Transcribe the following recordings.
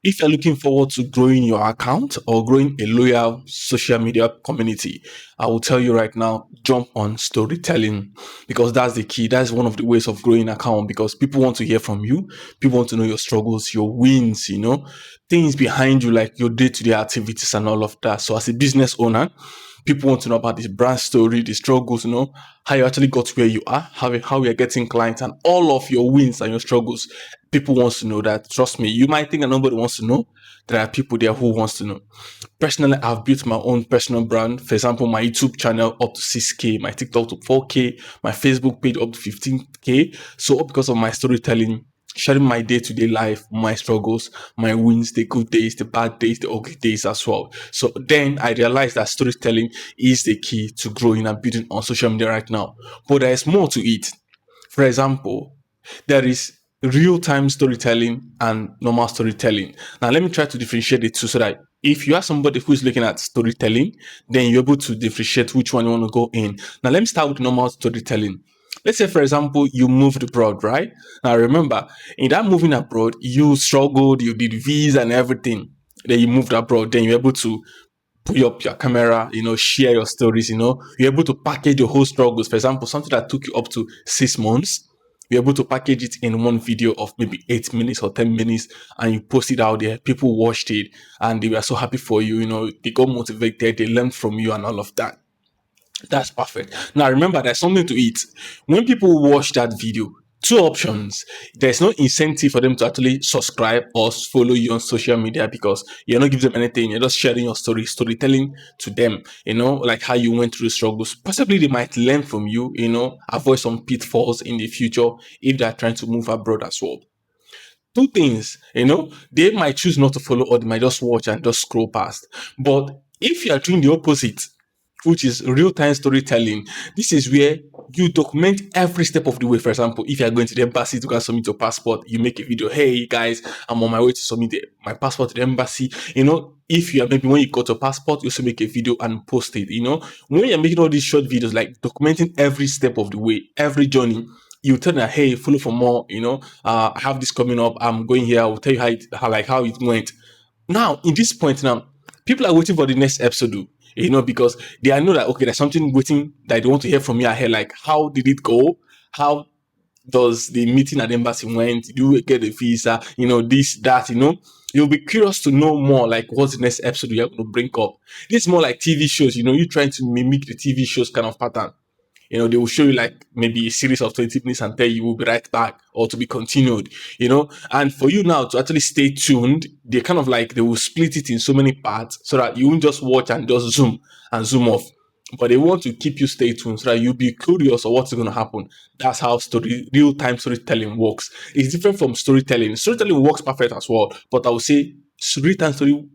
If you're looking forward to growing your account or growing a loyal social media community, I will tell you right now, jump on storytelling because that's the key. That's one of the ways of growing account because people want to hear from you. People want to know your struggles, your wins, things behind you, like your day-to-day activities and all of that. So as a business owner, people want to know about this brand story, the struggles, how you actually got where you are, how you're getting clients, and all of your wins and your struggles. People wants to know that. Trust me, you might think that nobody wants to know. There are people there who wants to know. Personally, I've built my own personal brand. For example, my YouTube channel up to 6K, my TikTok to 4K, my Facebook page up to 15K. So because of my storytelling, sharing my day-to-day life, my struggles, my wins, the good days, the bad days, the ugly days as well. So then I realized that storytelling is the key to growing and building on social media right now. But there is more to it. For example, there is real-time storytelling and normal storytelling. Now, let me try to differentiate the two so that if you are somebody who is looking at storytelling, then you're able to differentiate which one you want to go in. Now, let me start with normal storytelling. Let's say, for example, you moved abroad, right? Now, remember, in that moving abroad, you struggled, you did visa and everything. Then you moved abroad, then you're able to put up your camera, share your stories, you're able to package your whole struggles. For example, something that took you up to 6 months, you're able to package it in one video of maybe 8 minutes or 10 minutes and you post it out there. People watched it and they were so happy for you, they got motivated, they learned from you and all of that. That's perfect. Now remember, there's something to it. When people watch that video, two options. There's no incentive for them to actually subscribe or follow you on social media because you're not giving them anything. You're just sharing your storytelling to them, like how you went through struggles. Possibly they might learn from you, avoid some pitfalls in the future if they're trying to move abroad as well. Two things, they might choose not to follow or they might just watch and just scroll past. But if you are doing the opposite, which is real-time storytelling, this is where you document every step of the way. For example, if you are going to the embassy to go and submit your passport, you make a video. Hey guys, I'm on my way to submit my passport to the embassy. If you are maybe when you got your passport, you also make a video and post it. When you're making all these short videos, like documenting every step of the way, every journey, you tell them, hey, follow for more. I have this coming up. I'm going here. I will tell you how it went. Now, in this point now, people are waiting for the next episode, because they know that okay, there's something waiting that they want to hear from me ahead. Like, how did it go? How does the meeting at the embassy went? Do you get a visa? This, that, You'll be curious to know more, like what's the next episode you're going to bring up. This is more like TV shows, you're trying to mimic the TV shows kind of pattern. They will show you like maybe a series of 20 minutes and tell you will be right back or to be continued, and for you now to actually stay tuned, they kind of like, they will split it in so many parts so that you won't just watch and just zoom and zoom off. But they want to keep you stay tuned so that you'll be curious of what's going to happen. That's how real-time storytelling works. It's different from storytelling. Storytelling works perfect as well, but I would say real-time storytelling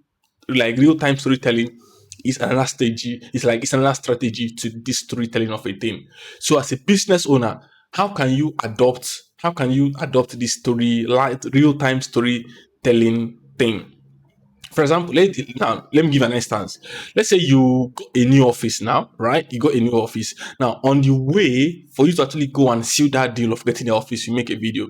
is another strategy. It's another strategy to this storytelling of a thing. So as a business owner, how can you adopt this real-time storytelling thing? For example, let me give an instance. Let's say you got a new office now, right? You got a new office. Now, on the way, for you to actually go and seal that deal of getting the office, you make a video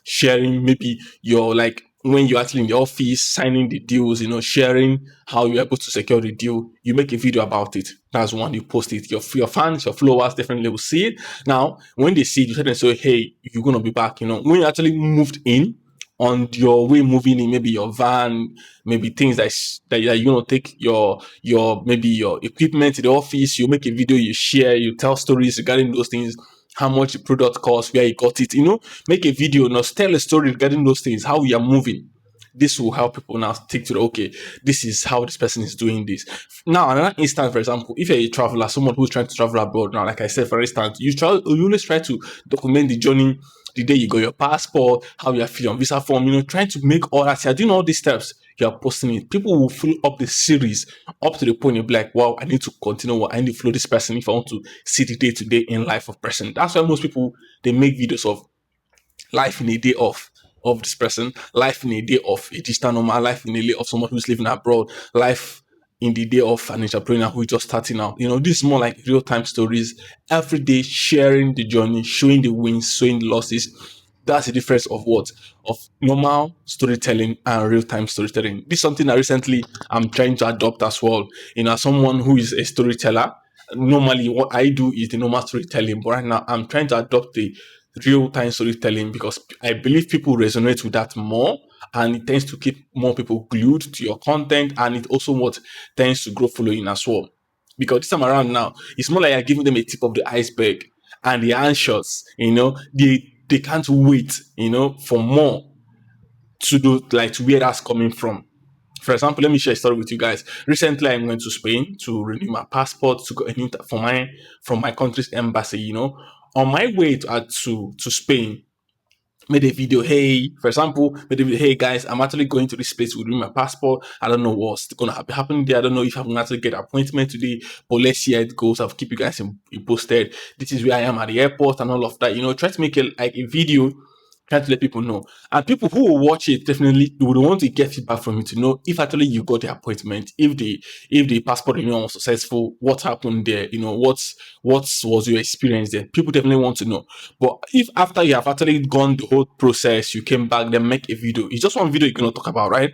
sharing maybe your, like, when you're actually in the office, signing the deals, sharing how you're able to secure the deal. You make a video about it. That's one, you post it. Your fans, your followers definitely will see it. Now, when they see it, you tell them, say, hey, you're going to be back. When you actually moved in, on your way moving in, maybe your van, maybe things that you're gonna take your maybe your equipment to the office, you make a video, you share, you tell stories regarding those things, how much the product costs, where you got it, make a video, now tell a story regarding those things, how you are moving. This will help people now stick to okay, this is how this person is doing this. Now, another instance, for example, if you're a traveler, someone who's trying to travel abroad, now, like I said, for instance, you always try to document the journey, the day you got your passport, how you are feeling on visa form, trying to make all that. You're doing all these steps, you are posting it. People will follow up the series up to the point you'll be like, wow, I need to continue. I need to follow this person if I want to see the day to day in life of person. That's why most people, they make videos of life in a day of this person, life in a day of a digital nomad, life in a day of someone who's living abroad, life in the day of an entrepreneur who is just starting out. This is more like real-time stories, every day sharing the journey, showing the wins, showing the losses, That's the difference of what? Of normal storytelling and real-time storytelling. This is something that recently I'm trying to adopt as well. As someone who is a storyteller, normally what I do is the normal storytelling, but right now I'm trying to adopt the real-time storytelling because I believe people resonate with that more, and it tends to keep more people glued to your content, and it also what tends to grow following as well. Because this time around now, it's more like you're giving them a tip of the iceberg, and the anxious, they can't wait, for more to do, like, to where that's coming from. For example, let me share a story with you guys. Recently, I went to Spain to renew my passport to go for from my country's embassy. On my way to Spain, made a video. Hey, for example, made a video. Hey guys, I'm actually going to this place to renew my passport. I don't know what's gonna be happening there. I don't know if I'm gonna actually get an appointment today, but let's see how it goes. I'll keep you guys posted. This is where I am at the airport and all of that. Try to make a video, try to let people know. And people who will watch it definitely would want to get feedback from you to know if actually you got the appointment, if the passport renewal was successful, what happened there, what was your experience there. People definitely want to know. But if after you have actually gone the whole process, you came back, then make a video, it's just one video you're gonna talk about, right?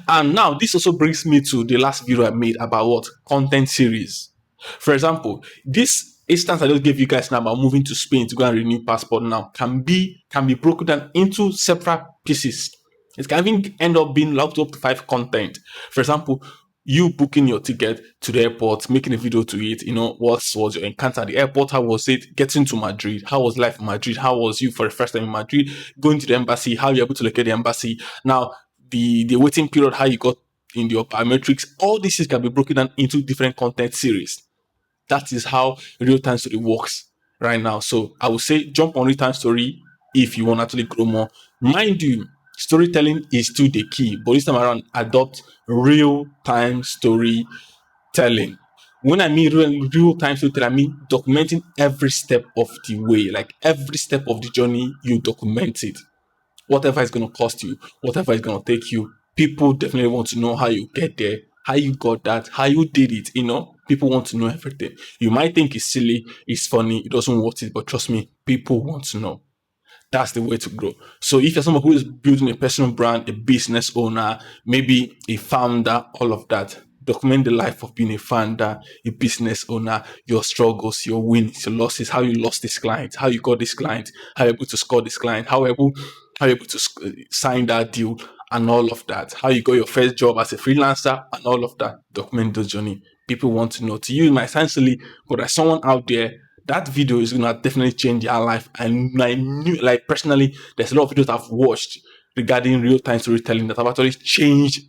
And now this also brings me to the last video I made about what? Content series. For example, this instance I just gave you guys now about moving to Spain to go and renew passport now can be broken down into several pieces. It can even end up being up to 5 content. For example, you booking your ticket to the airport, making a video to it, what was your encounter at the airport, how was it getting to Madrid, how was life in Madrid, how was you for the first time in Madrid, going to the embassy, how you're able to locate the embassy. Now, the waiting period, how you got in your biometrics, all these things can be broken down into different content series. That is how real-time story works right now. So I would say jump on real-time story if you want to actually grow more. Mind you, storytelling is still the key, but this time around, adopt real-time storytelling. When I mean real-time storytelling, I mean documenting every step of the way, like every step of the journey, you document it. Whatever it's going to cost you, whatever it's going to take you, people definitely want to know how you get there, how you got that, how you did it. People want to know everything. You might think it's silly, it's funny, it doesn't worth it, but trust me, people want to know. That's the way to grow. So if you're someone who is building a personal brand, a business owner, maybe a founder, all of that, document the life of being a founder, a business owner, your struggles, your wins, your losses, how you lost this client, how you got this client, how you're able to score this client, how you're able to sign that deal, and all of that, how you got your first job as a freelancer, and all of that. Document the journey. People want to know. To you, it might sound silly, but there's someone out there that video is gonna definitely change their life. And I knew, like, personally, there's a lot of videos I've watched regarding real-time storytelling that have actually changed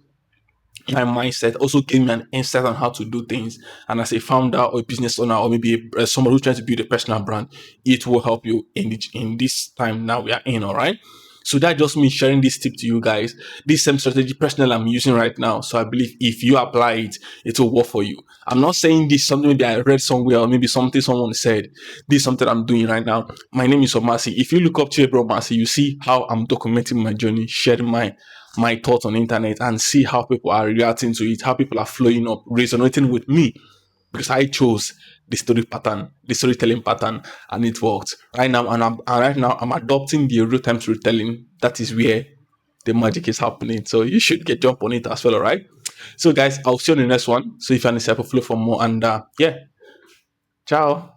my mindset, also gave me an insight on how to do things. And as a founder or a business owner, or maybe someone who's trying to build a personal brand, it will help you in this time now we are in. All right. So that just means sharing this tip to you guys. This same strategy personally I'm using right now. So I believe if you apply it, it will work for you. I'm not saying this something maybe I read somewhere or maybe something someone said. This is something I'm doing right now. My name is Omasi. If you look up to Bro Omasi, you see how I'm documenting my journey, sharing my thoughts on the internet, and see how people are reacting to it, how people are flowing up, resonating with me, because I chose the storytelling pattern, and it worked. Right now I'm adopting the real-time storytelling. That is where the magic is happening. So you should get jump on it as well, all right? So guys, I'll see you on the next one. So if you want to flow for more, and yeah, ciao.